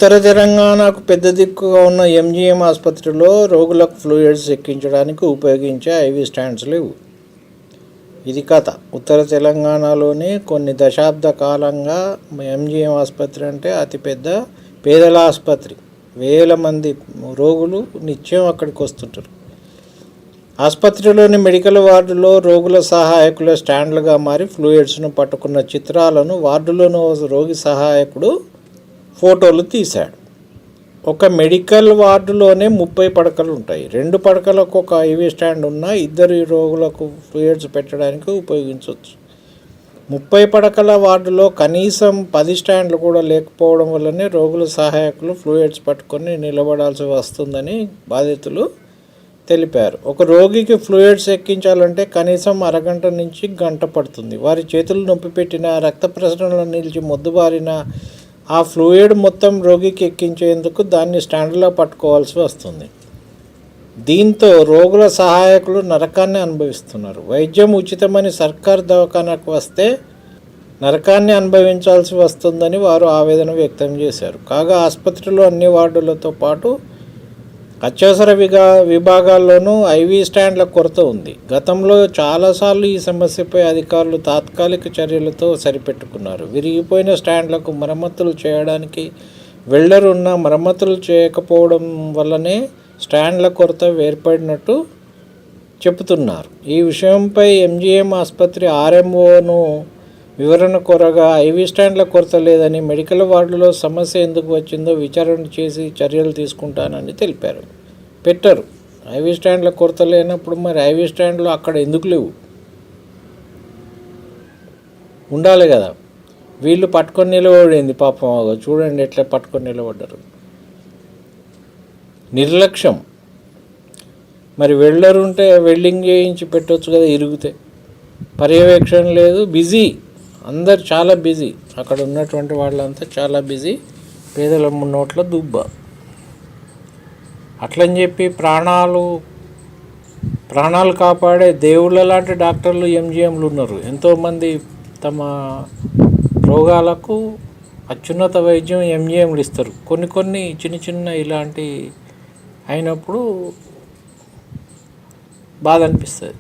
ఉత్తర తెలంగాణకు పెద్ద దిక్కుగా ఉన్న ఎంజీఎం ఆసుపత్రిలో రోగులకు ఫ్లూయిడ్స్ ఎక్కించడానికి ఉపయోగించే ఐవీ స్టాండ్స్ లేవు. ఇది కథ. ఉత్తర తెలంగాణలోని కొన్ని దశాబ్ద కాలంగా ఎంజీఎం ఆసుపత్రి అంటే అతిపెద్ద పేదల ఆసుపత్రి. వేల మంది రోగులు నిత్యం అక్కడికి వస్తుంటారు. ఆసుపత్రిలోని మెడికల్ వార్డులో రోగుల సహాయకుల స్టాండ్లుగా మారి ఫ్లూయిడ్స్ను పట్టుకున్న చిత్రాలను వార్డులోని రోగి సహాయకుడు ఫోటోలు తీశాడు. ఒక మెడికల్ వార్డులోనే 30 పడకలు ఉంటాయి. 2 పడకలకు ఒక ఐవీ స్టాండ్ ఉన్నా 2 రోగులకు ఫ్లూయిడ్స్ పెట్టడానికి ఉపయోగించవచ్చు. 30 పడకల వార్డులో కనీసం 10 స్టాండ్లు కూడా లేకపోవడం వల్లనే రోగుల సహాయకులు ఫ్లూయిడ్స్ పట్టుకొని నిలబడాల్సి వస్తుందని బాధితులు తెలిపారు. ఒక రోగికి ఫ్లూయిడ్స్ ఎక్కించాలంటే కనీసం అరగంట నుంచి గంట పడుతుంది. వారి చేతులు నొప్పి పెట్టిన, రక్త ప్రసరణలో నిలిచి మొద్దుబారిన ఆ ఫ్లూయిడ్ మొత్తం రోగికి ఎక్కించేందుకు దాన్ని స్టాండ్లో పట్టుకోవాల్సి వస్తుంది. దీంతో రోగుల సహాయకులు నరకాన్ని అనుభవిస్తున్నారు. వైద్యం ఉచితమని సర్కారు దవాఖానాకు వస్తే నరకాన్ని అనుభవించాల్సి వస్తుందని వారు ఆవేదన వ్యక్తం చేశారు. కాగా ఆసుపత్రిలో అన్ని వార్డులతో పాటు అత్యవసర విభాగాల్లోనూ ఐవీ స్టాండ్ల కొరత ఉంది. గతంలో చాలాసార్లు ఈ సమస్యపై అధికారులు తాత్కాలిక చర్యలతో సరిపెట్టుకున్నారు. విరిగిపోయిన స్టాండ్లకు మరమ్మతులు చేయడానికి వెల్డర్ ఉన్న మరమ్మతులు చేయకపోవడం వల్లనే స్టాండ్ల కొరత ఏర్పడినట్టు చెబుతున్నారు. ఈ విషయంపై ఎంజీఎం ఆసుపత్రి ఆర్ఎంఓను వివరణ కోరగా ఐవీ స్టాండ్ల కొరత లేదని, మెడికల్ వార్డులో సమస్య ఎందుకు వచ్చిందో విచారణ చేసి చర్యలు తీసుకుంటానని తెలిపారు. పెట్టరు ఐవీ స్టాండ్ల కొరత లేనప్పుడు మరి ఐవీ స్టాండ్లు అక్కడ ఎందుకు లేవు? ఉండాలి కదా. వీళ్ళు పట్టుకొని నిలబడింది పాపం. చూడండి ఎట్లా పట్టుకొని నిలబడ్డారు. నిర్లక్ష్యం. మరి వెల్డర్ ఉంటే వెల్డింగ్ చేయించి పెట్టవచ్చు కదా ఇరిగితే. పర్యవేక్షణ లేదు. బిజీ, అందరు చాలా బిజీ. అక్కడ ఉన్నటువంటి వాళ్ళంతా చాలా బిజీ. పేదల నోట్ల దుబ్బ. అట్లని చెప్పి ప్రాణాలు కాపాడే దేవుళ్ళ లాంటి డాక్టర్లు ఎంజీఎంలు ఉన్నారు. ఎంతోమంది తమ రోగాలకు అత్యున్నత వైద్యం ఎంజీఎంలు ఇస్తారు. కొన్ని చిన్న ఇలాంటి అయినప్పుడు బాధ అనిపిస్తుంది.